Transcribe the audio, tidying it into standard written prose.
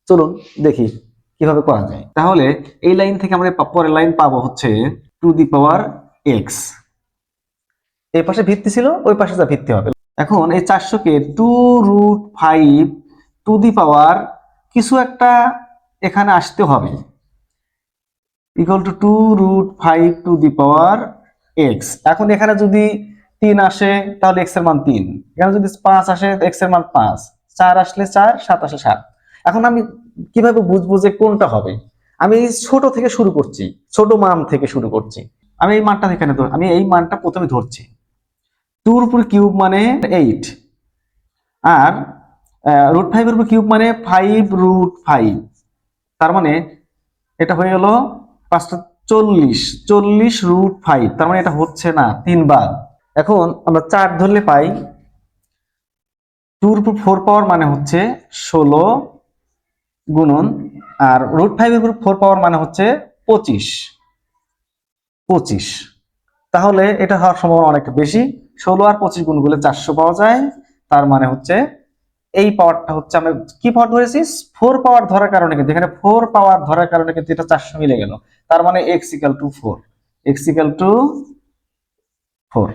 চলুন দেখি কিভাবে করা যায়। তাহলে এই লাইন থেকে আমরা পরের লাইন পাবো হচ্ছে টু দি পাওয়ার এক্স। এই পাশে ভিত্তি ছিল, ওই পাশে যা ভিত্তি হবে। এখন এই 400 কে 2√5 টু দি পাওয়ার কিছু একটা এখানে আসতে হবে, equal to 2√5 to the power x. এখন এখানে যদি 3 আসে তাহলে এক্স এর মান 3, এখানে যদি 5 আসে এক্স এর মান 5, 4 আসলে 4, 7 আসলে 7। এখন আমি কিভাবে বুঝবো যে কোনটা হবে? আমি ছোট থেকে শুরু করছি, ছোট মান থেকে শুরু করছি। আমি এই মানটা এখানে আমি এই মানটা প্রথমে ধরছি। 2 এর উপর কিউব মানে 8, আর √5 এর উপর কিউব মানে 5√5। তার মানে এটা হয়ে গেল 5টা 40, 40√5। তার মানে এটা হচ্ছে না 3 বার। এখন আমরা 4 ধরলে পাই 2 এর উপর 4 পাওয়ার মানে হচ্ছে 16 গুণন, আর √5 এর উপর 4 পাওয়ার মানে হচ্ছে 25। তাহলে এটা হওয়ার সম্ভাবনা অনেকটা বেশি। 16 আর 25 গুণ করলে 400 পাওয়া যায়। তার মানে হচ্ছে এই পাওয়ারটা হচ্ছে, আমরা কি পাওয়ার ধরেছি? 4 পাওয়ার ধরার কারণে, কিন্তু এখানে 4 পাওয়ার ধরার কারণে কিন্তু এটা 400 মিলে গেল। তার মানে x = 4, x = 4।